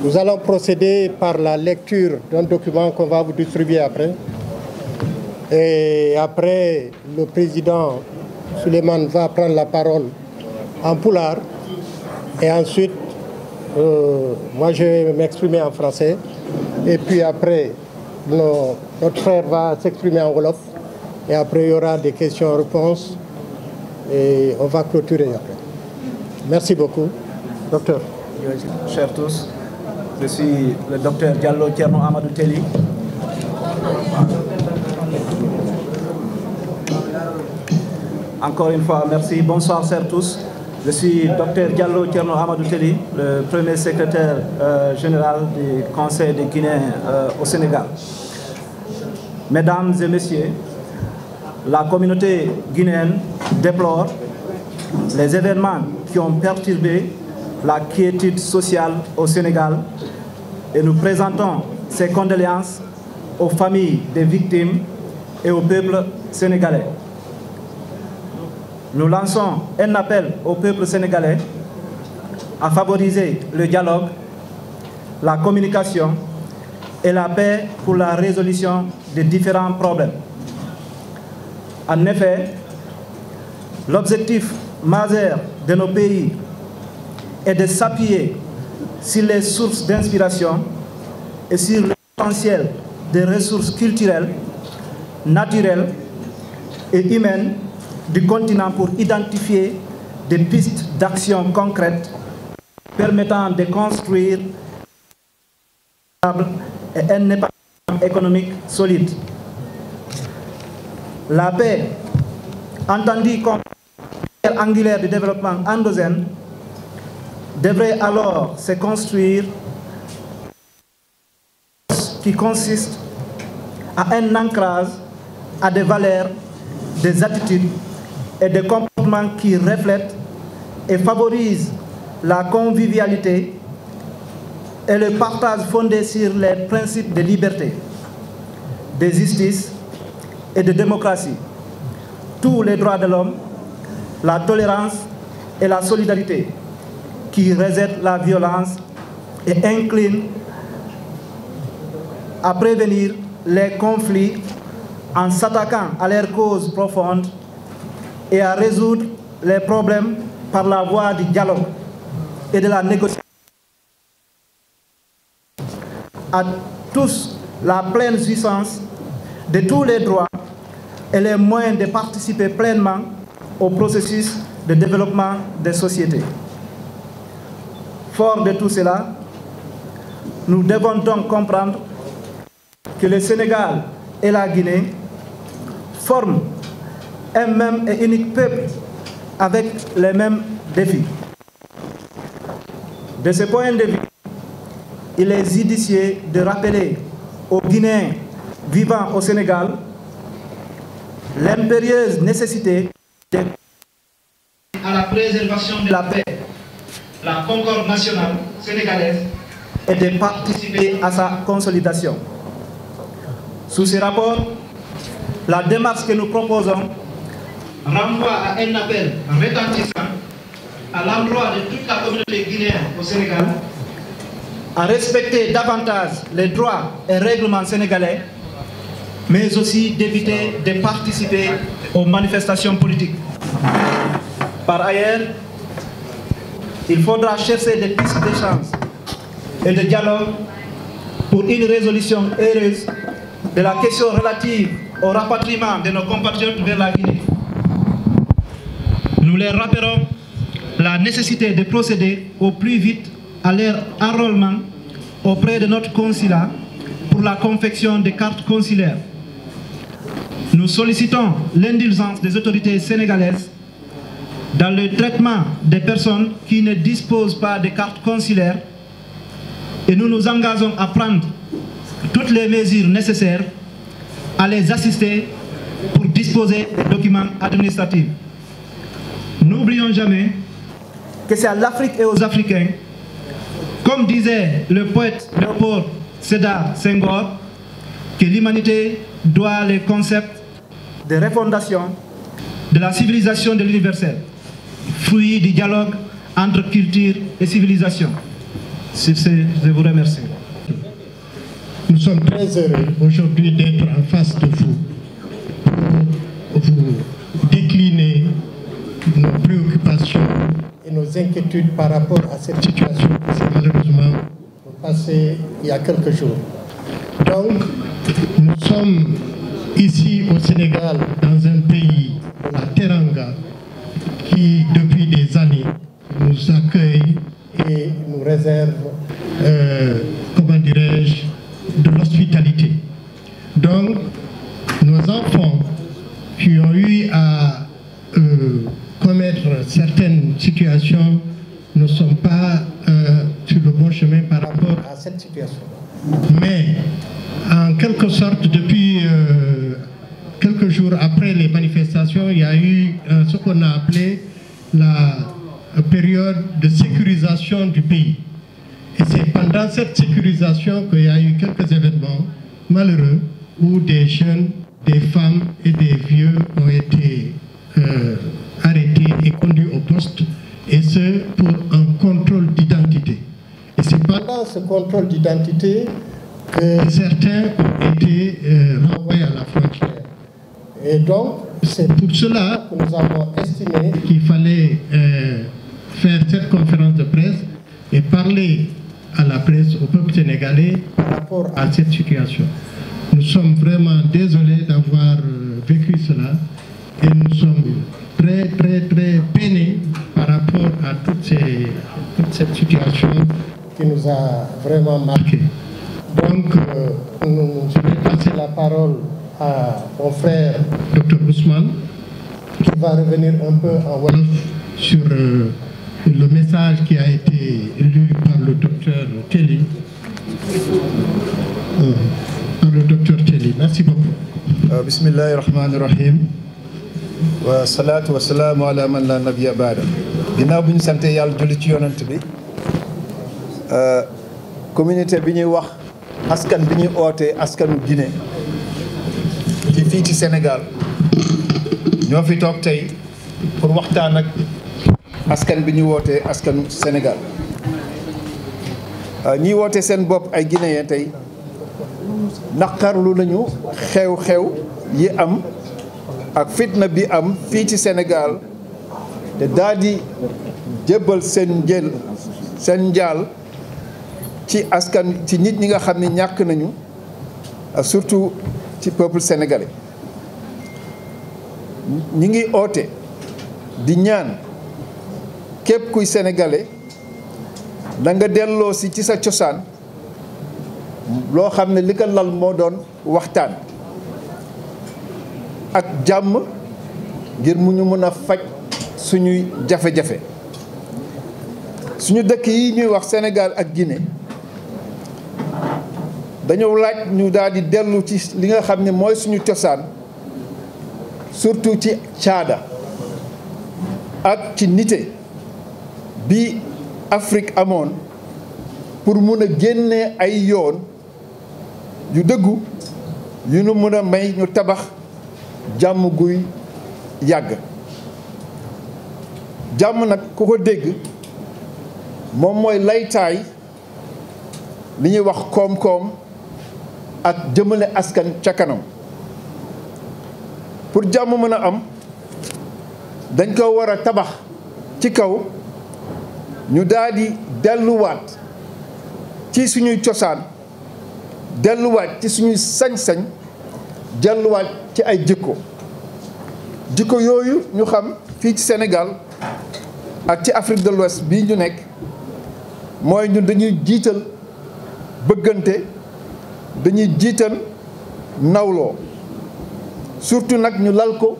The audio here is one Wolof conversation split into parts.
Nous allons procéder par la lecture d'un document qu'on va vous distribuer après. Et après, le président Souleymane va prendre la parole en pulaar. Et ensuite, moi je vais m'exprimer en français. Et puis après, notre frère va s'exprimer en wolof. Et après, il y aura des questions-réponses. Et on va clôturer après. Merci beaucoup. Docteur. Chers tous, je suis le docteur Diallo Thierno Amadou Telly. Encore une fois, merci. Bonsoir, chers tous. Je suis docteur Diallo Thierno Amadou Telly, le premier secrétaire général du Conseil des Guinéens au Sénégal. Mesdames et messieurs, la communauté guinéenne déplore les événements qui ont perturbé la quiétude sociale au Sénégal et nous présentons ses condoléances aux familles des victimes et au peuple sénégalais. Nous lançons un appel au peuple sénégalais à favoriser le dialogue, la communication et la paix pour la résolution des différents problèmes. En effet, l'objectif majeur de nos pays est de s'appuyer sur les sources d'inspiration et sur le potentiel des ressources culturelles, naturelles et humaines du continent pour identifier des pistes d'action concrètes permettant de construire et un épanouissement économique solide. La paix, entendue comme pierre angulaire du développement endogène, devrait alors se construire qui consiste à un ancrage à des valeurs, des attitudes et des comportements qui reflètent et favorisent la convivialité et le partage fondé sur les principes de liberté, de justice et de démocratie, tous les droits de l'homme, la tolérance et la solidarité, qui rejettent la violence et inclinent à prévenir les conflits en s'attaquant à leurs causes profondes et à résoudre les problèmes par la voie du dialogue et de la négociation. À tous la pleine jouissance de tous les droits et les moyens de participer pleinement au processus de développement des sociétés. Fort de tout cela, nous devons donc comprendre que le Sénégal et la Guinée forment un même et unique peuple avec les mêmes défis. De ce point de vue, il est judicieux de rappeler aux Guinéens vivant au Sénégal l'impérieuse nécessité à la préservation de la paix, la concorde nationale sénégalaise et de participer à sa consolidation. Sous ce rapport, la démarche que nous proposons renvoie à un appel retentissant à l'endroit de toute la communauté guinéenne au Sénégal à respecter davantage les droits et règlements sénégalais, mais aussi d'éviter de participer aux manifestations politiques. Par ailleurs, il faudra chercher des pistes d'échange et de dialogue pour une résolution heureuse de la question relative au rapatriement de nos compatriotes vers la Guinée. Nous leur rappellerons la nécessité de procéder au plus vite à leur enrôlement auprès de notre consulat pour la confection des cartes consulaires. Nous sollicitons l'indulgence des autorités sénégalaises dans le traitement des personnes qui ne disposent pas de cartes consulaires et nous nous engageons à prendre toutes les mesures nécessaires à les assister pour disposer des documents administratifs. N'oublions jamais que c'est à l'Afrique et aux Africains, comme disait le poète Léopold Sédar Senghor, que l'humanité doit les concepts de refondation de la civilisation de l'universel, fruit du dialogue entre culture et civilisation. Sur ce, je vous remercie. Nous sommes très heureux aujourd'hui d'être en face de vous pour vous décliner nos préoccupations et nos inquiétudes par rapport à cette situation qui s'est malheureusement passée il y a quelques jours. Donc, nous sommes ici au Sénégal, dans un pays, la Teranga, qui depuis des années nous accueille et nous réserve, comment dirais-je, de l'hospitalité. Donc, nos enfants qui ont eu à commettre certaines situations ne sont pas sur le bon chemin par rapport à cette situation. Mais, en quelque sorte, depuis quelques jours après les manifestations, il y a eu ce qu'on a appelé la période de sécurisation du pays. Et c'est pendant cette sécurisation qu'il y a eu quelques événements malheureux où des jeunes, des femmes et des vieux ont été arrêtés et conduits au poste, et ce pour un contrôle d'identité. Et c'est pendant ce contrôle d'identité que certains ont été renvoyés à la frontière. Et donc, c'est pour cela que nous avons estimé qu'il fallait faire cette conférence de presse et parler à la presse, au peuple sénégalais, par rapport à cette situation. Nous sommes vraiment désolés d'avoir vécu cela et nous sommes très, très, très peinés par rapport à toute cette situation qui nous a vraiment marqués. Donc, je vais passer la parole à mon frère, Dr Ousmane, qui va revenir un peu en Wolof sur le message qui a été lu par le docteur Telly. Merci beaucoup. Bismillahirrahmanirrahim. Wa salatu wa salamu ala man la nabiyya ba'da. Ginnaaw bi ñu sante yàlla julli ci yonent bi, communauté bi ñuy wax askan bi ñuy oote askanu Guinée ci fii ci Sénégal ñoo fi toog tey pour waxtaan ak askan bi ñu wootee askanu Sénégal. ñi woote seen bopp ay Guinéen tey naqarlu nañu xew-xew yi am ak fitna bi am fii ci Sénégal te daal di jébbal seen njaal ci askan ci nit ñi nga xam ne ñàkk nañu, surtout ci peuple sénégalais. ñi ngi oote di ñaan képp kuy sénégalais da nga delloo si ci sa cosaan loo xam ne li ko lal moo doon waxtaan ak jàmm ngir mu ñu mën a faj suñuy jafe-jafe. suñu dëkk yi ñuy wax Sénégal ak Guinée dañoo laaj ñu daal di dellu ci li nga xam ne mooy suñu cosaan, surtout ci caada ak ci nite bi Afrique amoon pour mun a génnee ay yoon yu dëggu yu nu mën a may ñu tabax jàmm guy yàgg. jàmm nag ku ko dégg moom mooy laytaay li ñuy wax koom-koom ak jëmale askan ca kanam. pour jàmm mën a am dañ ko war a tabax ci kaw ñu daal di delluwaat ci suñuy cosaan, delluwaat ci suñuy sañ-sañ, delluwaat ci ay jikko yooyu ñu xam fii ci Sénégal ak ci Afrique de l'Ouest bii ñu nekk mooy ñun dañuy jiital bëggante, dañuy jiital nawloo, surtout nag ñu lal ko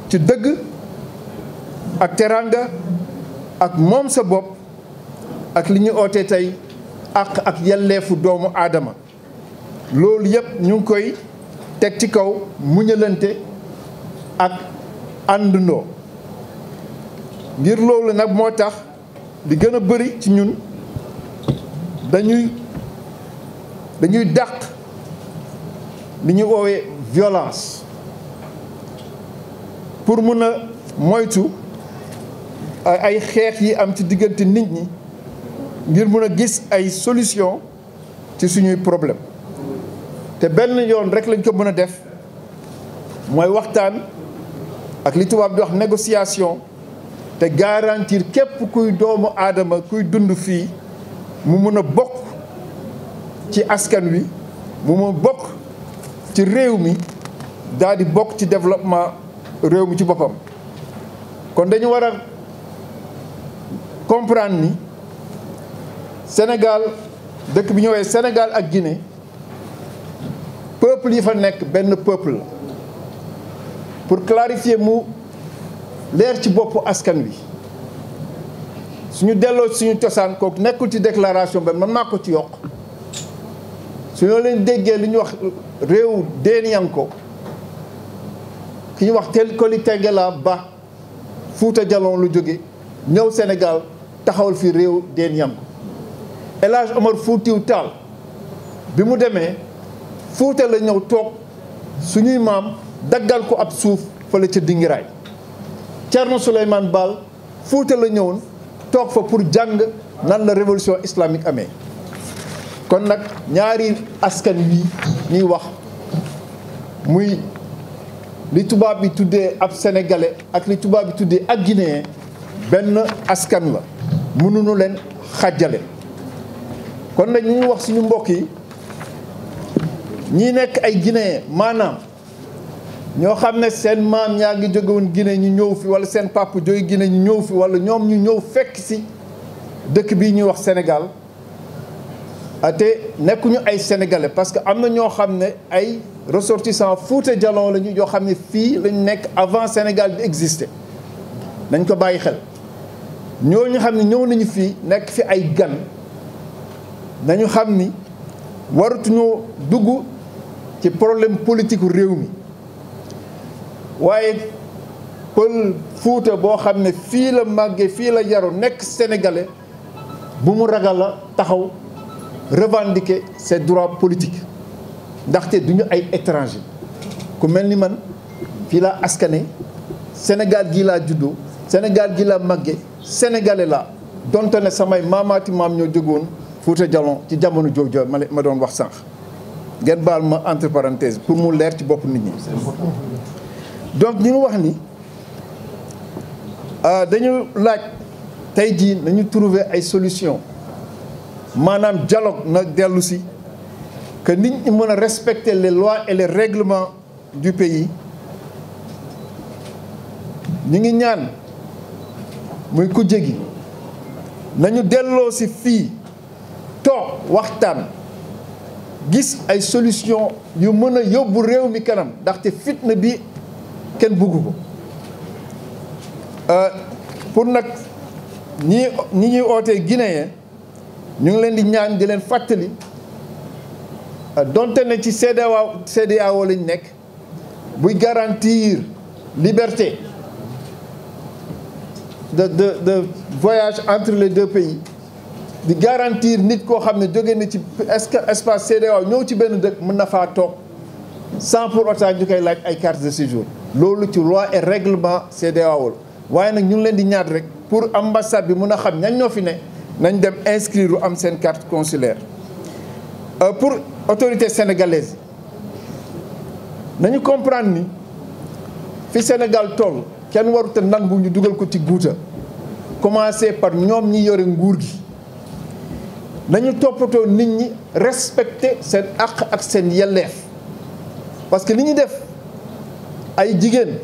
ci dëgg ak teranga ak moom sa bopp ak li ñu oote tey ak yelleefu doomu aadama. loolu yëpp ñu ngi koy teg ci kaw muñalante ak àndandoo. ngir loolu nag moo tax li gën a bëri ci ñun dañuy dàq li ñu woowee violence pour mun a moytu ay xeex yi am ci diggante nit ñi ngir mun a gis ay solution ci suñuy problème te benn yoon rek lañ ko mën a def mooy waxtaan ak li tubaab di wax négociation te garantir képp kuy doomu aadama kuy dund fii mu mun a bokk ci askan wi mu mun a bokk ci réew mi daal di bokk ci développement réew mi ci boppam. kon dañu war a comprendre ni Sénégal dëkk bi ñëwee Sénégal ak Guinée peuple yi fa nekk benn peuple la pour clarifier mu leer ci boppu askan wi suñu delloo suñu cosaan kooku nekkul ci déclaration ba man maa ko ci yokk su ñoo leen déggee li ñu wax réew Denianko ki ñu wax Koli Tengela Ba Fouta Djallon lu jóge ñëw Sénégal taxawal fi réew Denianko El Hadj Omar Foutiou Tall bi mu demee Fouta la ñëw toog suñuy maam daggal ko ab suuf fële ca Dingiraay Thierno Souleymane Baal Fouta la ñëwoon toog fa pour jàng nan la révolution islamique amee kon nag ñaari askan wi ñuy wax muy li tubaab bi tuddee ab sénégalais ak li tubaab bi tuddee ak guinéen benn askan la mënuñu leen xàjjale kon nag ñu wax suñu mbokk yi ñi nekk ay guinéen maanaam ñoo xam ne seen maam ñaa ngi jóge woon Guinée ñu ñëw fi wala seen papa jóge Guinée ñu ñëw fi wala ñoom ñu ñëw fekk si dëkk bii ñuy wax Sénégal te nekkuñu ay sénégalais parce que am na ñoo xam ne ay ressortissants Fouta Djallon lañu yoo xam ne fii lañu nekk avant Sénégal di exister nañ ko bàyyi xel ñooñu xam ne ñëw nañu fii nekk fi ay gan nañu xam ni waratuñoo dugg ci problème politique réew mi waaye pël Fuuta boo xam ne fii la màggee fii la yaru nekk sénégalais bu mu ragal la taxaw revendiquer ses droits politiques ndaxte du ñu ay étranger ku mel ni man fii laa askane Sénégal gii laa juddoo Sénégal gii laa màggee sénégalais la donte ne samay maamaati maam ñoo jógoon Fouta Djallon ci jamono jooju ma doon wax sànq ngeen baal ma entre parenthèse pour mu leer ci bopp nit ñi. donc ñu ngi wax ni dañu laaj tey jii nañu trouver ay solution maanaam dialogue na dellu si que nit ñi mën a respecter les lois et les règlements du pays ñu ngi ñaan muy kujje gi nañu delloo si fii toog waxtaan gis ay solution yu mën a yóbbu réew mi kanam ndaxte fitna bi kenn bugg ko pour nag ñi ñuy ootee guinéen ñu ngi leen di ñaan di leen fàttali donte ne ci CEDEAO lañ nekk buy garantir liberté de voyage entre les deux pays di garantir nit koo xam ne jóge na ci espace CEDEAO ñëw ci benn dëkk mën na faa toog sans pour autant ñu koy laaj ay carte de séjour loolu ci loi et règlement CEDEAO la waaye nag ñu ngi leen di ñaat rek pour ambassade bi mën a xam ñañ ñoo fi ne nañ dem inscrire am seen carte consulaire pour autorité sénégalaise nañu comprendre ni fi Sénégal toll kenn warut a nangu ñu dugal ko ci guuta commencé par ñoom ñi yore nguur gi nañu toppatoo nit ñi respecter seen àq ak seen yelleef parce que li ñu def ay jigéen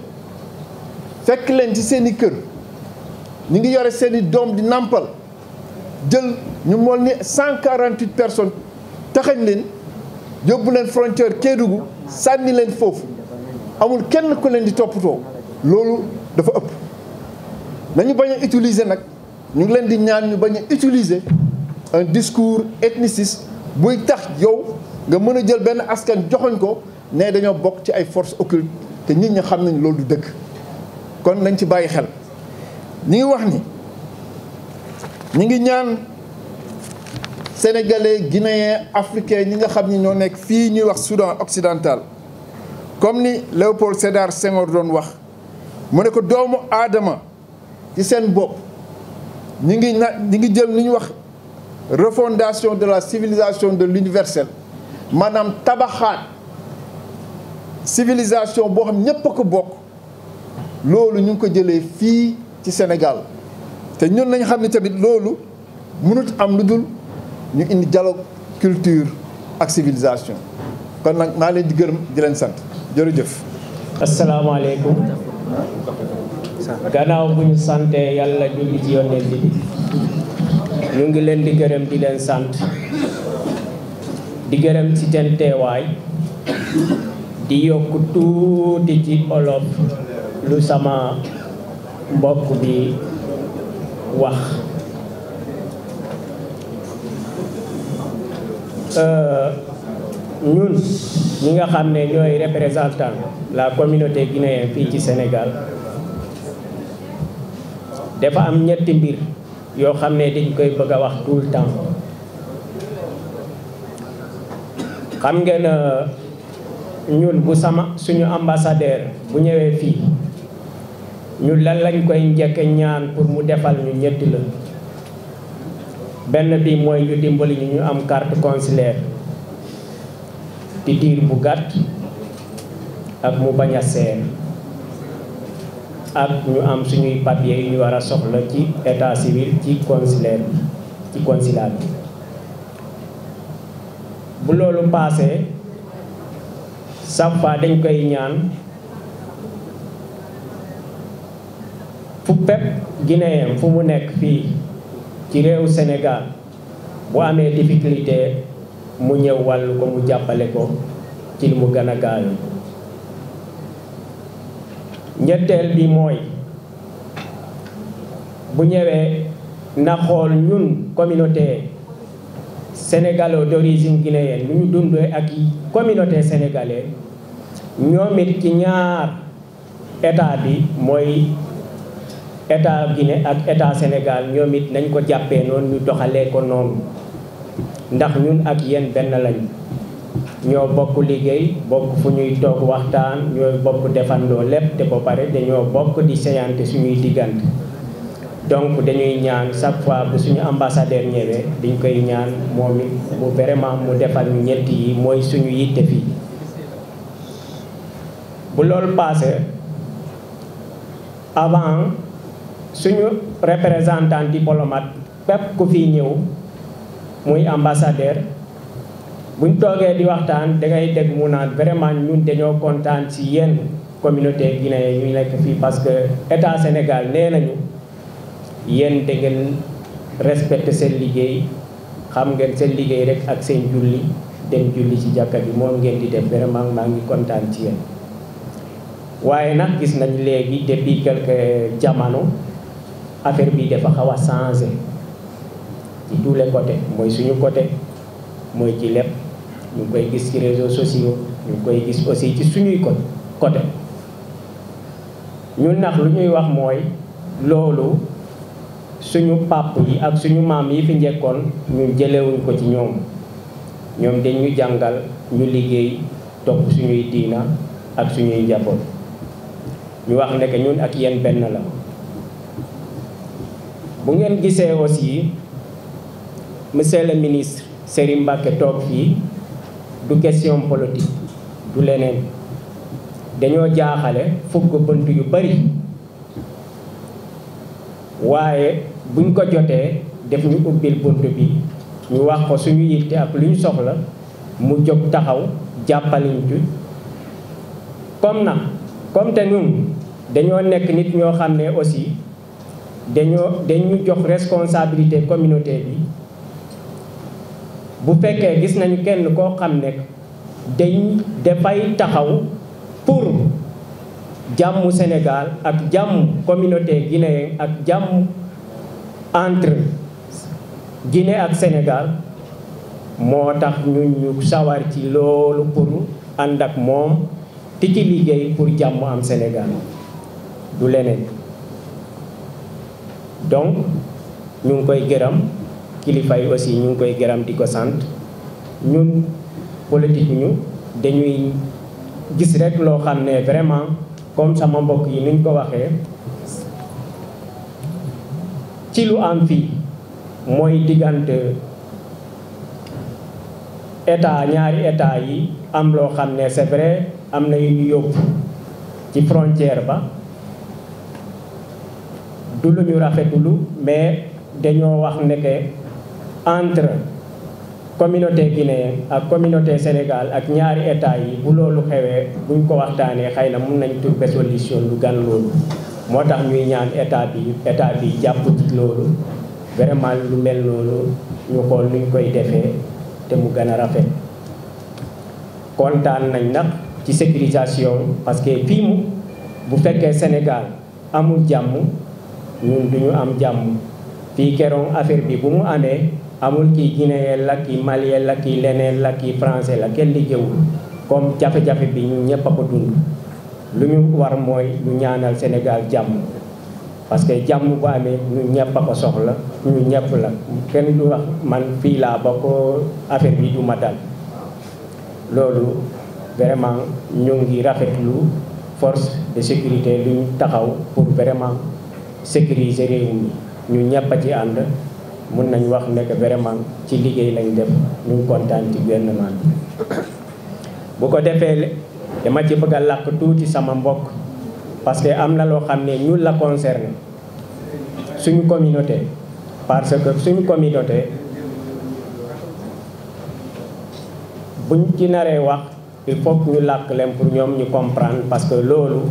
fekk leen ci seen i kër ñu ngi yore seen i doom di nàmpal jël ñu mool ni 148 personnes taxañ leen yóbbu leen frontière Kédougou sànni leen foofu amul kenn ku leen di toppatoo loolu dafa ëpp nañu bañ a utiliser nag ñu ngi leen di ñaan ñu bañ a utiliser un discours ethniciste buy tax yow nga mën a jël benn askan joxoñ ko ne dañoo bokk ci ay forces occultes te nit ñi xam nañ loolu du dëgg kon nañ ci bàyyi xel ñi ngi wax ni ñi ngi ñaan sénégalais guinéens africains ñi nga xam ni ñoo nekk fii ñuy wax Soudan occidental comme ni Léopold Sédar Senghor doon wax mu ne ko doomu aadama ci seen bopp ñi ngi jël ni ñu wax refondation de la civilisation de l'universel maanaam tabaxaat civilisation boo xam ñépp a ko bokk loolu ñu ngi ko jëlee fii ci Sénégal te ñun nañ xam ne tamit loolu mënut am lu dul ñu indi dialogue culture ak civilisation kon nag maa leen di gërëm di leen sant jërëjëf. asalaamaaleykum gannaaw bu ñu sante yàlla julli ci yonent bi ñu ngi leen di gërëm di leen sant di gërëm ci seen teewaay di yokk tuuti ci olof lu sama mbokk bi wax ñun ñi nga xam ne ñooy représentant la communauté guinéenne fii ci Sénégal dafa am ñetti mbir yoo xam ne dañ koy bëgg a wax tout le temps xam ngeen ñun bu suñu ambassadeur bu ñëwee fii ñun lan lañ koy njëkk ñaan pour mu defal ñu ñetti la benn bi mooy ñu dimbali ñu am carte consulaire di diir bu gàtt ak mu bañ a seer ak ñu am suñuy papier yu ñu war a soxla ci état civil ci consulaire ci consulat bi bu loolu paasee chaque fois dañ koy ñaan fu pépp guinéen fu mu nekk fii ci réew Sénégal bu amee difficulté mu ñëw wàllu ko mu jàppale ko ci li mu gën a gaaw ñetteel bi mooy bu ñëwee na xool ñun communauté sénégalo d'origine guinéenne lu ñu dundee ak communauté sénégalaise ñoom it ci ñaar état bi mooy état Guinée ak état Sénégal ñoom it nañ ko jàppee noonu ñu doxalee ko noonu ndax ñun ak yéen benn lañ ñoo bokk liggéey bokk fu ñuy toog waxtaan ñooy bokk defandoo lépp te ba pare dañoo bokk di séyante suñuy diggante donc dañuy ñaan chaque fois bu suñu ambassadeur ñëwee dañ koy ñaan moom it mu vraiment mu defal ñu ñett yi mooy suñu yitte fii bu loolu passé avant suñu représentant diplomate bépp ku fi ñëw muy ambassadeur buñ toogee di waxtaan dangay dégg mu naan vraiment ñun dañoo kontaan ci yéen communauté guinéenne ñu nekk fii parce que état Sénégal nee nañu yéen da ngeen respecté seen liggéey xam ngeen seen liggéey rek ak seen julli dem julli ci jàkka bi moom ngeen di def vraiment maa ngi kontaan ci yéen waaye nag gis nañ léegi depuis quelques jamono affaire bi dafa xaw a changé ci tous les côtés mooy suñu côté mooy ci lépp ñu ngi koy gis ci réseaux sociaux ñu ngi koy gis aussi ci suñuy côté ñun nag lu ñuy wax mooy loolu suñu pap yi ak suñu maam yi fi njëkkoon ñu jëlewuñ ko ci ñoom dañu jàngal ñu liggéey topp suñuy diina ak suñuy njaboot ñu wax ne que ñun ak yéen benn la bu ngeen gisee aussi monsieur le ministre Serigne Mbacké toog fii du question politique du leneen dañoo jaaxale fukk bunt yu bari waaye buñ ko jotee def ñu ubbil bunt bi ñu wax ko suñu yitte ak lu ñu soxla mu jóg taxaw jàppaliñ ci comme te ñun dañoo nekk nit ñoo xam ne aussi dañu jox responsabilité communauté bi bu fekkee gis nañu kenn koo xam ne dafay taxaw pour jàmmu Sénégal ak jàmm communauté guinéenne ak jàmm entre Guinée ak Sénégal moo tax ñu sawar ci loolu pour ànd ak moom ti ci liggéey pour jàmm am Sénégal du leneen donc ñu ngi koy gërëm kilifa yi aussi ñu ngi koy gërëm di ko sant ñun politique ñu dañuy gis rek loo xam ne vraiment comme sama mbokk yi nuñ ko waxee ci lu am fii mooy diggante état ñaari état yi am loo xam ne c'est vrai am na yu ñu yóbbu ci frontière ba du lu ñu rafetulu mais dañoo wax ne que entre communauté guinéenne ak communauté Sénégal ak ñaari état yi bu loolu xewee buñ ko waxtaanee xëy na mun nañ trouver solution lu gan loolu moo tax ñuy ñaan état bi jàpp ci loolu vraiment lu mel noonu ñu xool nuñ koy defee te mu gën a rafet kontaan nañ nag ci sécurisation parce que fii mu bu fekkee Sénégal amul jàmm ñun duñu am jàmm fii keroog affaire bi bu mu amee amul kii guinéen la kii malien la kii leneen la kii français la kenn liggéeyul comme jafe-jafe bi ñun ñëpp a ko dund lu ñu war mooy ñu ñaanal Sénégal jàmm parce que jàmm bu amee ñun ñëpp a ko soxla ñun ñëpp la kenn du wax man fii laa ba ko affaire bi du ma dal loolu vraiment ñu ngi rafetlu force de sécurité lu ñu taxaw pour vraiment sécuriser réew mi ñu ñëpp a ci ànd mun nañ wax ne que vraiment ci liggéey lañ def ñu ngi kontaan ci gouvernement bi bu ko defee dama ci bëgg a làkk tuuti sama mbokk parce que am na loo xam ne ñun la concerné suñu communauté parce que suñu communauté buñ ci naree wax il faut que ñu làkk leen pour ñoom ñu comprendre parce que loolu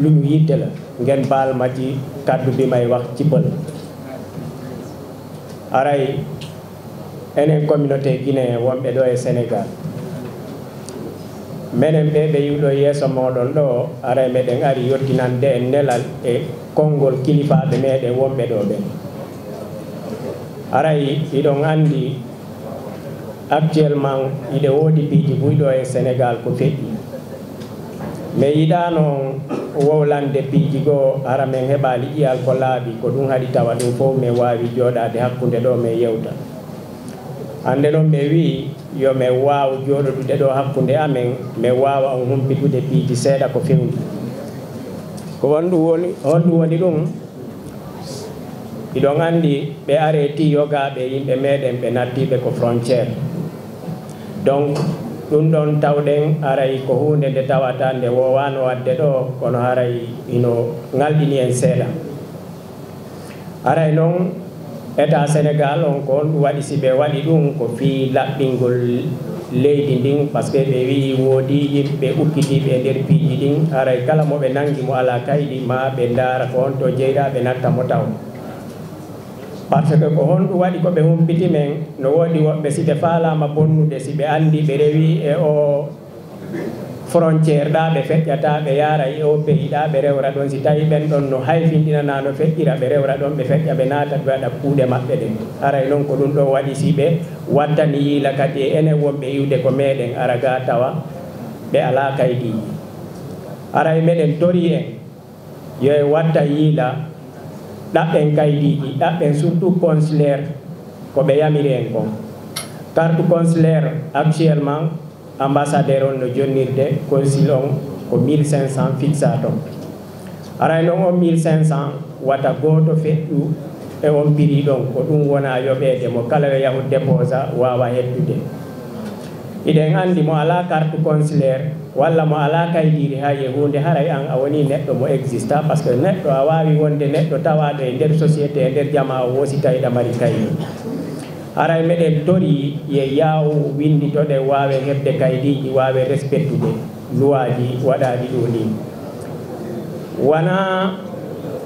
lu ñu yitte la ngeen baal ma ci kàddu bi may wax ci pël aray enen communauté guinéen wonɓe ɗo e Sénégal minen ɓe yiwɗo yeeso moɗon ɗo aray meɗen ari yettinande en nelal e konngol kilifaɓe meɗen wonɓe ɗo ɓen aray iɗon andi actuellement iɗe woodi piiji buyɗo e Sénégal ko feƴƴi mais yiɗa noon wowlande piiji goo ara men heɓa liƴƴiyal ko laaɓi ko ɗum haɗi tawa ɗum fof min wawi jooɗade hakkude ɗo min yewta hande noon ɓe wi yo min waw jooɗodude ɗo hakkude amen min wawa on humpitude piiji seeɗa ko fewndi ko honɗum woni ɗum iɗon andi ɓe areti yogaɓe yimɓe meɗen ɓe nattiɓe ko frontiére donc ɗum ɗon tawɗen aray ko hunde nde tawata nde wowano wadde ɗo kono haray ino ngalɗini en seeɗa aray noon état Sénégal on ko on ɗum waɗi si ɓe waɗi ɗum ko fi laɓɓingol leydi ndin par ce que ɓe wi woodi yimɓe ukkitiɓe e nder piiji ɗin aray kala moɓe nangi mo ala kayɗi ma ɓe ndaara ko on to jeyɗa ɓe natta mo taw par ce que ko honɗum waɗi ko ɓe humpiti men no woodi woɓɓe si ɓe faalama bonnude si ɓe andi ɓe rewi e o frontiére ɗa ɓe feƴƴata ɓe yaara e o pays ɗa ɓe rewra ɗon si tawi ɓen ɗon no hayfindinana no feƴƴira ɓe rewra ɗon ɓe feƴƴa ɓe naata ɓe waɗa kuuɗe maɓɓe ɗen aray noon ko ɗum ɗo waɗi si ɓe wattani yiila kadi e enen wonɓe iwde ko meɗen ara ga tawa ɓe ala kayɗiji aray meɗen tori en yo e watta yiila ɗaɓɓen kayɗiji ɗaɓɓen surtout consulaire ko ɓe yamiri en kon carte consulaire actuellement ambassadeur on no jonnirde consul on ko 1500 fixa ton aray noon on 1500 wata goto feƴƴu e on prix ɗon ko ɗum wona yoɓede mo kala yo yahu déposa wawa heddude iɗen andi mo ala carte consulaire walla mo ala kaydiri ha ye hunde haray an a woni neɗɗo mo exista par ce que neɗɗo a wawi wonde neɗɗo tawaɗo e nder société e nder jama o wosi tawiɗa mari kaydi aray meɗen tori ye yaw winditoɗe wawe hebde kaydiji wawe respectude loi ji waɗaɗi ɗo ni wona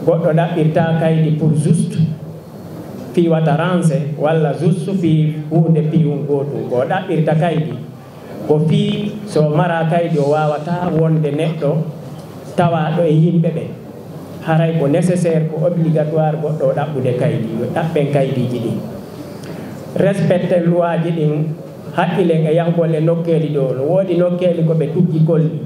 goɗɗo ɗaɓɓirta kaydi pour juste fi wata rance walla juste fi hunde piwum gotum ko ɗaɓɓirta kaydi ko fi so mara kaydi o wawata wonde neɗɗo tawaɗo e yimɓe ɓe haray ko nécessaire ko obligatoire goɗɗo ɗaɓɓude kaydi yo ɗaɓɓen kaydiji ɗi respecte loi ji ɗin haqqilen e yahgol e nokkeli ɗo no woodi nokkeli ko ɓe tuggi golli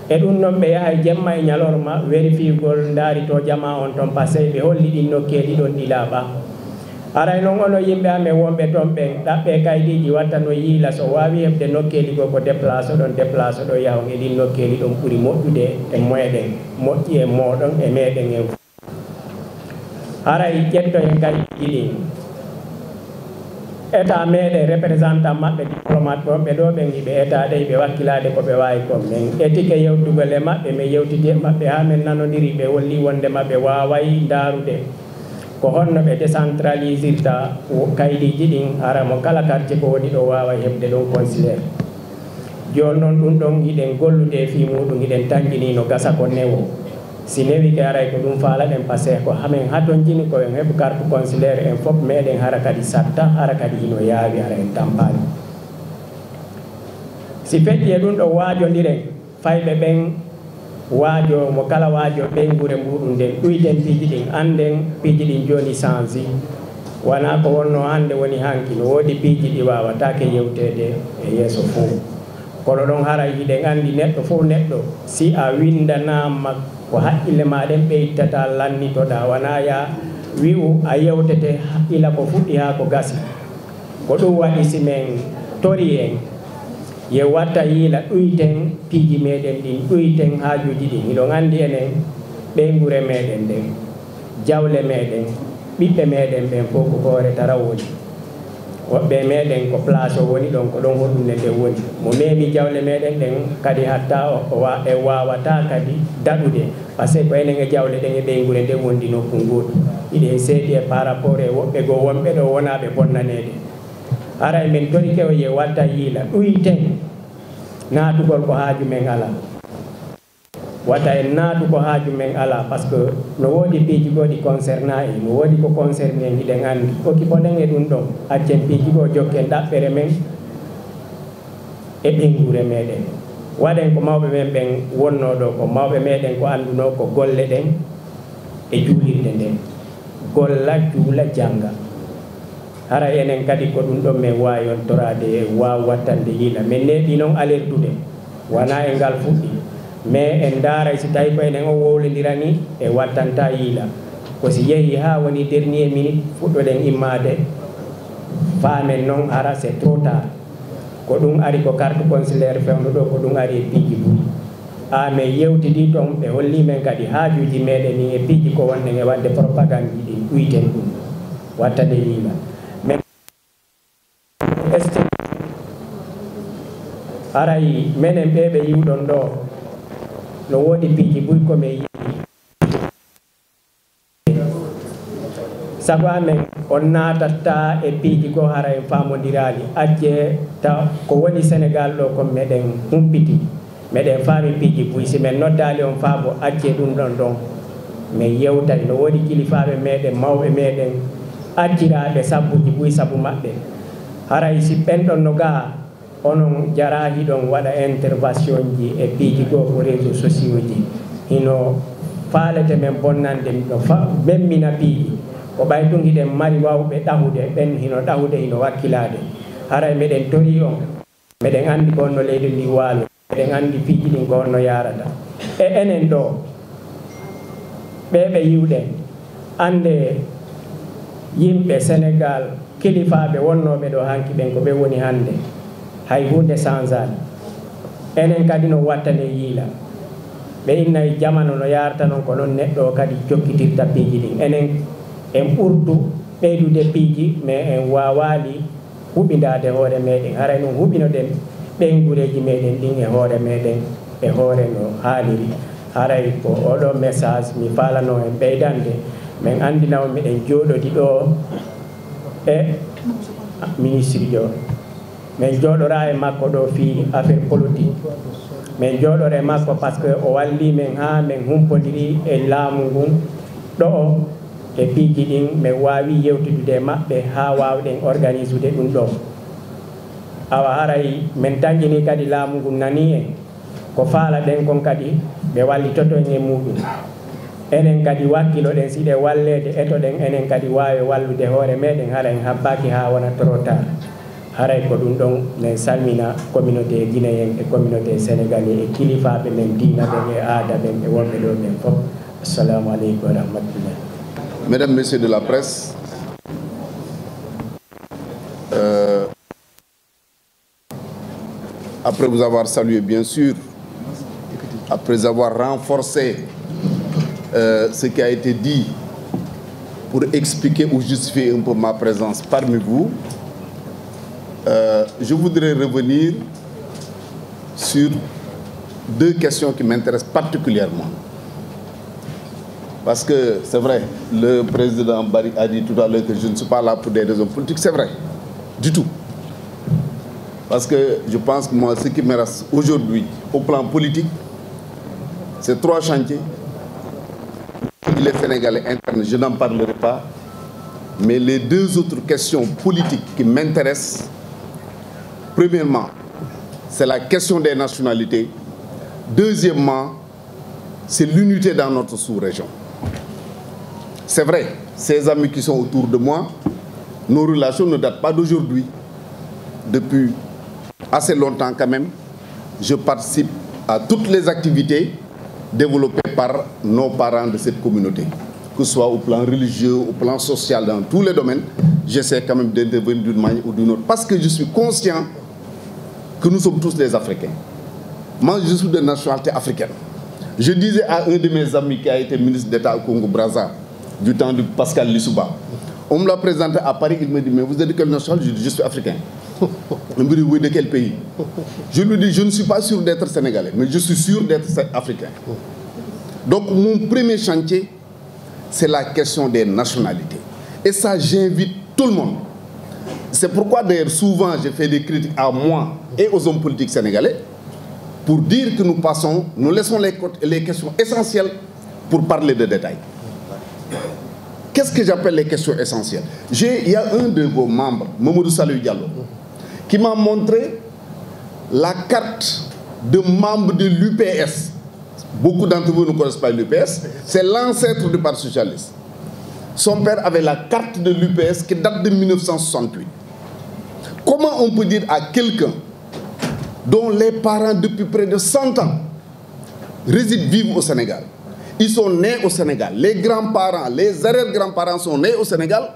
e ɗum noon ɓe yahay jemma e ñalorma vérifiegol ndaari to jama on toon passé ɓe holli ɗin nokkeli ɗon ɗi laaɓa aray noon ono yimɓe amen wonɓe toon ɓen ɗaɓɓe kaydiji watta no yiila so wawi heɓde nokkeli go ko déplace déplace ɗo yahon e ɗin nokkeli ɗon ɓuuri moƴƴude e meɗen moƴƴi e moɗon e meɗen en aray ƴetto en kaydiji ɗin état meɗen représentant maɓɓe diplomate wonɓe ɗo ɓe giɓe état ɗe ɓe wakkilade ko ɓe wawi ko min etike yewtugol e maɓɓe min yewtidi maɓɓe ha min nanodiri ɓe wolli wonde maɓɓe waway darude ko honno ɓe décentralisirta kaydiji ɗin ara mo kala quartier ko woni ɗo wawa heɓde ɗon consulaire joni noon ɗum ɗon giɗen gollude fi muɗum giɗen tangini no gasa ko newo si newi ke aray ko ɗum faalaɗen par ce que ko hamen haton jini ko en heɓ carte consulaire en fof meɗen hara kadi satta hara kadi ino yaawi ara en tampani si feƴƴi e ɗum ɗo waajodiren fayɓe ɓen waajo mo kala waajo ɓengure muɗum nden ɗuyten piiji ɗin anden piiji ɗin joni change wona ko wonno hande woni hanki no woodi piiji ɗi wawatake yewtede e yeeso fof kono ɗon hara yiɗen andi neɗɗo fof neɗɗo si a windanama ko haqqille maɗen ɓeytata lannitoɗa wona ya wi'u a yewtete ila ko fuɗɗi ha ko gasi ko ɗum waɗi si men tori en ye watta yiila ɗuyten piiji meɗen ɗin ɗuyten haajuji ɗin iɗon andi enen ɓeygure meɗen ɗen jawle meɗen ɓiɓɓe meɗen ɓen fof ko hoore tara woni woɓɓe meɗen ko place o woni ɗon ko ɗon hoɗumne nde woni mo memi jawle meɗen ɗen kadi hatta e wawata kadi daɗude par ce que ko enen e jawle ɗen e ɓeygure nde wondi nokku ngoɗi iɗen seedi e par rapport e woɓɓe goo wonɓe ɗo wonaɓe bonnanede ara men tori kewo ye watta yiila ɗuyten naatugol ko haaju men ala wata en naatu ko haaju men ala par ce que no woodi piiji goɗi concerna e no woodi ko concerné en hiɗen anndi okkipoɗen e ɗum ɗon accen piiji goo jokken ɗaɓɓere men e ɓengure meɗen waɗen ko mawɓe men ɓen wonno ɗo ko mawɓe meɗen ko annduno ko golle ɗen e juulirde nden golla juula jannga hara enen kadi ko ɗum ɗon min wawi on torade e waw wattande yiila min neeɓi noon alertude wona e ngal fuɗɗi mais en daaray si tawi ko enen o wowlodirani e wattanta yiila ko si yeehi ha woni dernier minute fuɗɗoɗen immade faamen noon ara c'est trop tard ko ɗum ari ko carte consulaire fewno ɗo ko ɗum ari e piiji ɓuuri min yewtidi toon ɓe holli men kadi haajuji meɗen ni e piiji ko wonɗen e wadde propagande ji ɗin ɗuyten ɗum wattade yiila aray menen ɓe ɓe yiwɗon ɗo no woodi piiji ɓuuri komin yiɗi sago amen on naatatta e piiji goo hara en famodirali acce taw ko woni Sénégal ɗo ko meɗen humpiti meɗen faami piiji ɓuuri si men noddali on faabo acce ɗum ɗon ɗon min yewtani no woodi kilifaɓe meɗen mawɓe meɗen acciraɓe sabbuji ɓuuri sabu maɓɓe haray si ɓenɗon no gaa onon jarahi ɗon waɗa intervention ji e piiji goo ko réseau sociaux ji hino faalete men bonnande no memmina piiji ko ɓay ɗum hiɗen mari wawɓe ɗahude ɓen hino ɗahude hino wakkilade haray meɗen tori on meɗen andi ko honno leydi ndi waalo meɗen andi piiji ɗin ko honno yarata e enen ɗo ɓeɓe yiwɗen ande yimɓe Sénégal kilifaɓe wonnoɓe ɗo hanki ɓen ko ɓe woni hande hay hunde changeani enen kadi no wattane yiila ɓe innayi jamano no yarata noon ko noon neɗɗo kadi jokkitirta piiji ɗin enen en ɓurdu ɓeydude piiji mais en wawali huɓidade hoore meɗen haray noon huɓinoɗen ɓengureji meɗen ɗin e hoore meɗen e hoore no haaliri haray ko oɗo message mi falano en ɓeydande min andinawo miɗen jooɗodi ɗo e ministre jo min jooɗora e makko ɗo fi affaire politique min jooɗore e makko par ce que o walli men ha min humpodiri e laamu ngun ɗo e piiji ɗin min wawi yewtidude maɓɓe ha wawɗen organise ude ɗum ɗo awa haray min tangini kadi laamu ngun nani en ko faala ɗen kon kadi ɓe wallitoto en e muɗum enen kadi wakkilo ɗen siɗe wallede etoɗen enen kadi wawi wallude hoore meɗen hara en habbaki ha wona trop tard haray ko ɗum ɗon min salmina communauté guinéen e communauté sénégalais e kilifaɓe men diina ɓen e aada ɓen e wonɓe ɗo ɓen fof assalamu aleykum wa rahmatullah. Mesdames, Messieurs de la presse, après vous avoir salué bien sûr, après avoir renforcé ce qui a été dit pour expliquer ou justifier un peu ma présence parmi vous, je voudrais revenir sur deux questions qui m'intéressent particulièrement. Parce que c'est vrai, le président Barry a dit tout à l'heure que je ne suis pas là pour des raisons politiques. C'est vrai, du tout. Parce que je pense que moi, ce qui me reste aujourd'hui au plan politique, c'est 3 chantiers. Les Sénégalais internes, je n'en parlerai pas. Mais les 2 autres questions politiques qui m'intéressent, premièrement, c'est la question des nationalités. Deuxièmement, c'est l'unité dans notre sous-région. C'est vrai, ces amis qui sont autour de moi, nos relations ne datent pas d'aujourd'hui. Depuis assez longtemps quand même, je participe à toutes les activités développées par nos parents de cette communauté. Que ce soit au plan religieux, au plan social, dans tous les domaines, j'essaie quand même d'intervenir d'une manière ou d'une autre. Parce que je suis conscient que nous sommes tous des Africains. Moi, je suis de nationalité africaine. Je disais à un de mes amis qui a été ministre d'État au Congo-Brazza, du temps de Pascal Lissouba, on me l'a présenté à Paris, il me dit, mais vous êtes de quelle nationalité? Je dis, je suis africain. Il me dit, oui, de quel pays? Je lui dis, je ne suis pas sûr d'être sénégalais, mais je suis sûr d'être africain. Donc, mon premier chantier, c'est la question des nationalités. Et ça, j'invite tout le monde. C'est pourquoi, d'ailleurs, souvent, je fais des critiques à moi et aux hommes politiques sénégalais pour dire que nous laissons les questions essentielles pour parler de détails. Qu'est-ce que j'appelle les questions essentielles? Il y a un de vos membres, Mamadou Salou Diallo, qui m'a montré la carte de membre de l'UPS. Beaucoup d'entre vous ne connaissent pas l'UPS. C'est l'ancêtre du Parti socialiste. Son père avait la carte de l'UPS qui date de 1968. Comment on peut dire à quelqu'un dont les parents, depuis près de 100 ans, vivent au Sénégal, ils sont nés au Sénégal, les grands-parents, les arrière-grands-parents sont nés au Sénégal,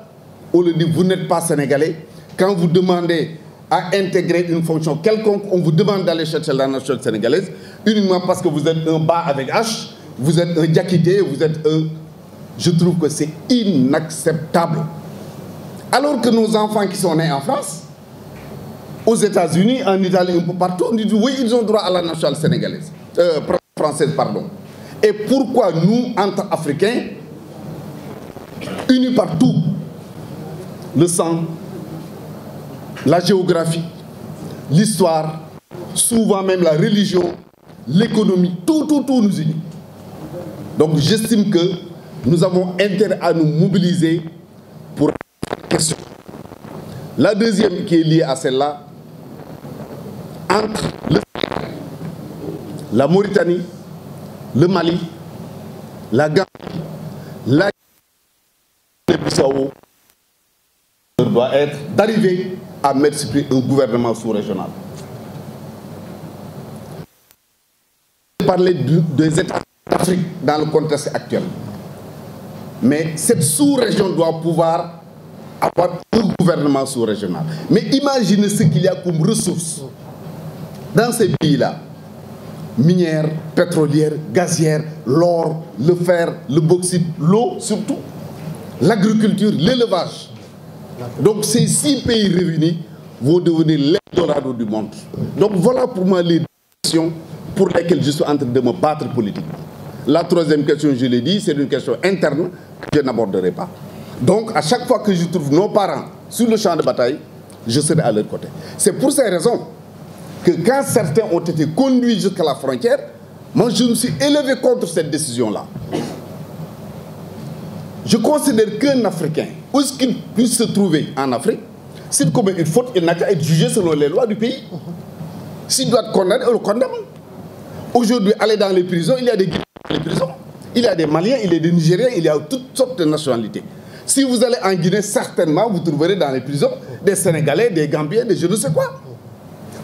on leur dit, vous n'êtes pas sénégalais. Quand vous demandez à intégrer une fonction quelconque, on vous demande d'aller chercher la nationalité sénégalaise, uniquement parce que vous êtes un bas avec H, vous êtes un diakité, vous êtes un... Je trouve que c'est inacceptable. Alors que nos enfants qui sont nés en France, aux États-Unis, en Italie, un peu partout, on dit oui, ils ont droit à la nationalité sénégalaise, française, pardon. Et pourquoi nous, entre Africains, unis par tout, le sang, la géographie, l'histoire, souvent même la religion, l'économie, tout nous unit. Donc j'estime que nous avons intérêt à nous mobiliser pour cette question. La deuxième qui est liée à celle-là, entre la Mauritanie, le Mali, la Gambie, la Guinée-Bissau, doit être d'arriver à mettre sur pied un gouvernement sous-régional. Parler des États d'Afrique dans le contexte actuel. Mais cette sous-région doit pouvoir avoir un gouvernement sous-régional. Mais imaginez ce qu'il y a comme ressources dans ces pays-là. Minières, pétrolières, gazières, l'or, le fer, le bauxite, l'eau surtout, l'agriculture, l'élevage. Donc ces 6 pays réunis vont devenir l'Eldorado du monde. Donc voilà pour moi les questions pour lesquelles je suis en train de me battre politique. La troisième question, je l'ai dit, c'est une question interne que je n'aborderai pas. Donc à chaque fois que je trouve nos parents sur le champ de bataille, je serai à leur côté. C'est pour ces raisons que quand certains ont été conduits jusqu'à la frontière, moi je me suis élevé contre cette décision-là. Je considère qu'un Africain, où est-ce qu'il puisse se trouver en Afrique, s'il commet une faute, il n'a qu'à être jugé selon les lois du pays. S'il doit être condamné, on le condamne. Aujourd'hui, aller dans les prisons, il y a des Guinéens dans les prisons, il y a des Maliens, il y a des Nigériens, il y a toutes sortes de nationalités. Si vous allez en Guinée, certainement, vous trouverez dans les prisons des Sénégalais, des Gambiens, des je ne sais quoi.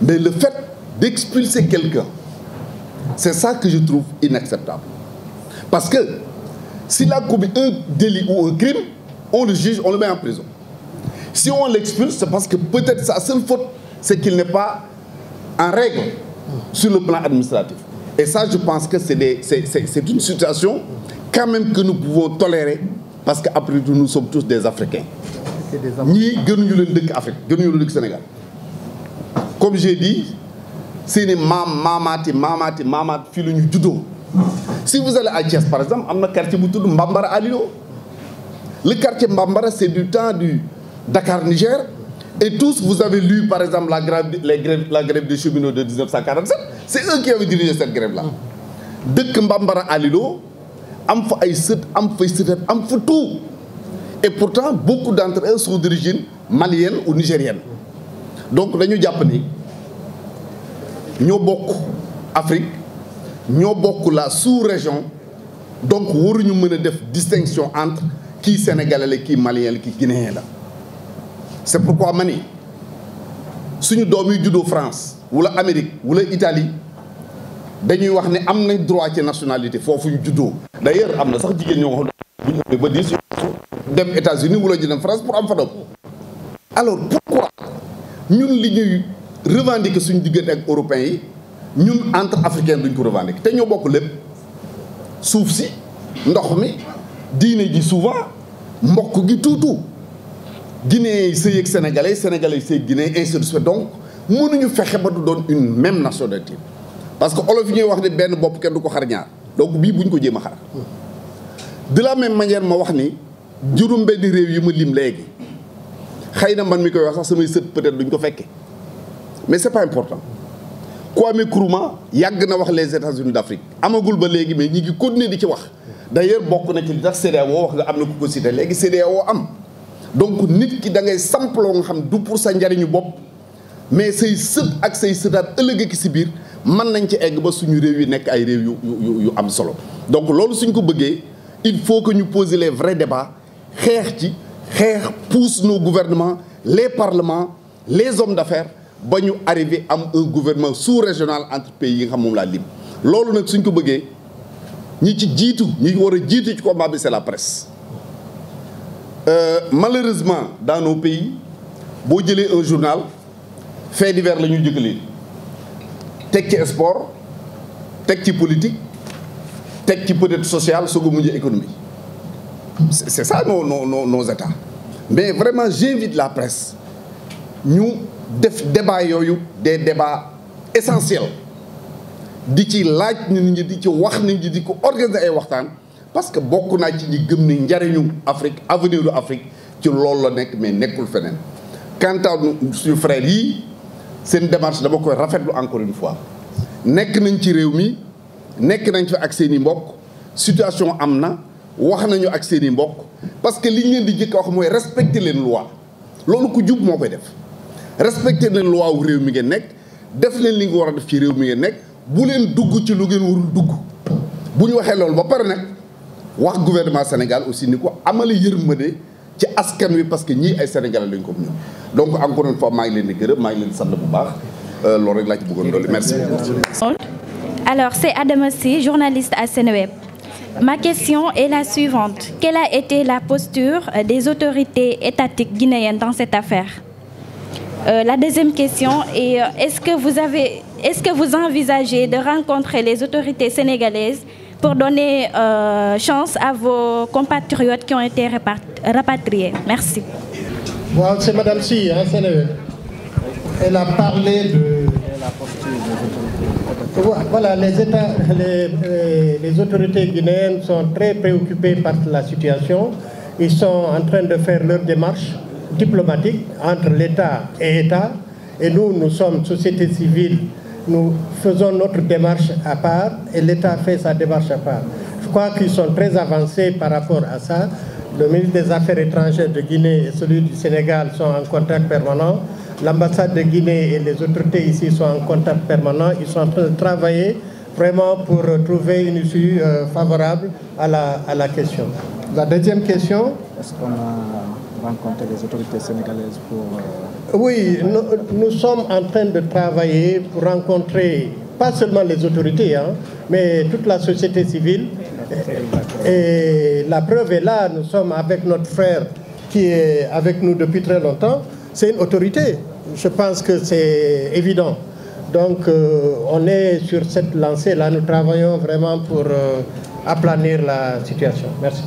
Mais le fait d'expulser quelqu'un, c'est ça que je trouve inacceptable. Parce que s'il a commis un délit ou un crime, on le juge, on le met en prison. Si on l'expulse, c'est parce que peut-être sa seule faute, c'est qu'il n'est pas en règle sur le plan administratif. Et ça, je pense que c'est une situation quand même que nous pouvons tolérer, parce qu'après tout, nous sommes tous des Africains. Ni Afrique, Sénégal. comme j'ai dit seeni maamaat fii la ñu juddoo. Si vous allez à Thiès par exemple am na quartier bu tudd Mbambara Alilo. Le quartier Mbambara c'est du temps du Dakar Niger. Et tous vous avez lu par exemple la grève des cheminots de 1947. C'est eux qui avaient dirigé cette grève là. dëkk Mbambara Alilo am fa ay sët am fay sëtat am fa tout. Et pourtant beaucoup d'entre eux sont d'origine malienne ou nigérienne. Donc dañu jàpp ni ñoo bokk Afrique ñoo bokk la sous-région, donc waruñu mën a def distinction entre kii sénégalais la kii malien la kii guinéen la. C'est pourquoi ma ni suñu doom yi juddoo France wala Amérique wala Italie dañuy wax ne am nañ droit ci nationalité foofu ñu juddoo. D'ailleurs am na sax jigéen ñoo xam bu ñu ba 10 dem États-Unis wala ñu dem France pour am fa doom. Alors pourquoi ñun li ñuy revendiquer suñu diggante ak européens yi ñun entre africains duñ ko revendiquer te ñoo bokk lépp suuf si ndox mi diine ji souvent mbokk gi tuutu Guinéens yi sëy ak sénégalais yi sëy ak Guinéens ainsi de suite. Donc mënuñu fexe ba du doon une même nationalité parce que olof yi ñuy wax ni benn bopp kenn du ko xar ñaar donc bii buñ ko jéem a xar. De la même manière ma wax ni juróom benn réew yi ma lim léegi xëy na man mi koy wax sax samay sët peut-être duñ ko fekke mais c'est pas important. Kwame Nkrumah yàgg na wax les États-Unis d'Afrique amagul ba léegi mais ñi ngi continuer di ci wax. D'ailleurs bokk na ci li tax CEDEAO wax nga am na ku ko cité léegi CEDEAO am. Donc nit ki da ngay samploo nga xam du pour sa njariñu bopp mais say sët ak say sëtaat ëllëg ki si biir mën nañ ci egg ba suñu réew yi nekk ay réew yu am solo. Donc loolu suñ ko bëggee il faut que ñu poser les vrais débats xeex pousse nos gouvernements les parlements les hommes d'affaires ba ñu arriver am un gouvernement sous-régional entre pays yi nga xam moom laa lim. loolu nag suñ ko bëggee ñi ci jiitu ñi war a jiitu ci combat bi c'est la presse. Malheureusement dans nos pays boo jëlee un journal fait divers la ñuy jëkkalee teg ci sport teg ci politique teg ci peut-être social soog a mujj économie c'est ça nos états. Mais vraiment j'invite la presse ñu def débat yooyu des débats essentiels di ci laaj nit ñi di ci wax nit ñi di ko organiser ay waxtaan. Parce que bokk naa ci ñi gëm ni njariñu Afrique avenir u Afrique ci loolu la nekk mais nekkul feneen. Quant à suñu frères yii seen démarche dama koy rafetlu encore une fois nekk nañ ci réew mi nekk nañ fi ak seen i mbokk situation am na wax nañu ak seen i mbokk parce que li ñu leen di jëkk a wax mooy respecter leen loi loolu ku jub moo koy def. Respecter leen loi wu réew mi ngeen nekk def leen li nga war a def ci réew mi ngeen nekk bu leen dugg ci lu ngeen warul dugg bu ñu waxee loolu ba pare nag. wax gouvernement Sénégal aussi ni ko amale yërmande ci askan wi parce que ñii ay Sénégalais lañ ko ñun donc encore une fois maa ngi leen di gërëm maa ngi leen di sant bu baax loolu rek laa ci bëggoon dolli merci. Alors c'est Adama Sy, journaliste à Seneweb. Ma question est la suivante. Quelle a été la posture des autorités étatiques guinéennes dans cette affaire? La deuxième question est est-ce que vous envisagez de rencontrer les autorités sénégalaises pour donner chance à vos compatriotes qui ont été rapatriés? Merci. Wow, c'est Madame Sy, hein, elle a parlé de la posture des autorités. Voilà, les autorités guinéennes sont très préoccupées par la situation. Ils sont en train de faire leur démarche diplomatique entre l'État et État. Et nous sommes société civile. Nous faisons notre démarche à part et l'État fait sa démarche à part. Je crois qu'ils sont très avancés par rapport à ça. Le ministre des Affaires étrangères de Guinée et celui du Sénégal sont en contact permanent. L'ambassade de Guinée et les autorités ici sont en contact permanent. Ils sont en train de travailler vraiment pour trouver une issue favorable à la question. La deuxième question. Est-ce qu'on a rencontré les autorités sénégalaises pour... Oui, nous sommes en train de travailler pour rencontrer pas seulement les autorités, mais toute la société civile. Et la preuve est là, nous sommes avec notre frère qui est avec nous depuis très longtemps. C'est une autorité, je pense que c'est évident. Donc on est sur cette lancée-là, nous travaillons vraiment pour aplanir la situation. Merci.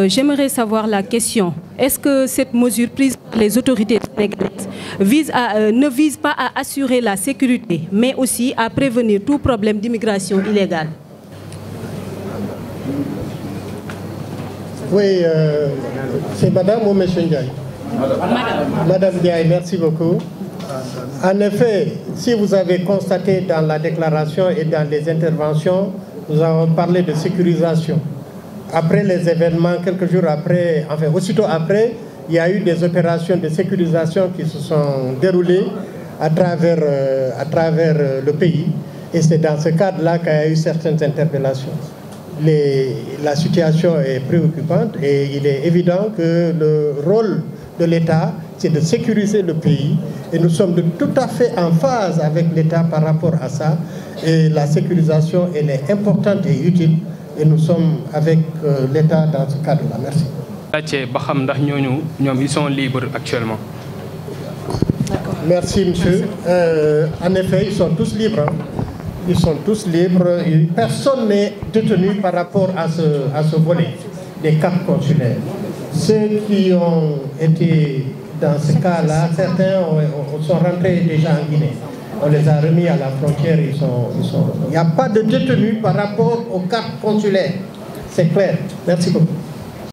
J'aimerais savoir la question. Est-ce que cette mesure prise par les autorités sénégalaises ne vise pas à assurer la sécurité, mais aussi à prévenir tout problème d'immigration illégale. Oui, c'est Madame ou Monsieur Ndiaye? Madame Ndiaye, merci beaucoup. En effet, si vous avez constaté dans la déclaration et dans les interventions, nous avons parlé de sécurisation. Après les événements, quelques jours après, enfin aussitôt après, il y a eu des opérations de sécurisation qui se sont déroulées à travers le pays. Et c'est dans ce cadre-là qu'il y a eu certaines interpellations. La situation est préoccupante et il est évident que le rôle de l'État, c'est de sécuriser le pays. Et nous sommes tout à fait en phase avec l'État par rapport à ça. Et la sécurisation, elle est importante et utile. Et nous sommes avec l'État dans ce cadre-là. Merci. Ils sont libres actuellement. Merci, monsieur. En effet, ils sont tous libres. Ils sont tous libres. Personne n'est détenu par rapport à ce volet des cartes consulaires. Ceux qui ont été dans ce cas-là, certains sont rentrés déjà en Guinée. On les a remis à la frontière. Il n'y a pas de détenus par rapport aux cartes consulaires. C'est clair. Merci beaucoup.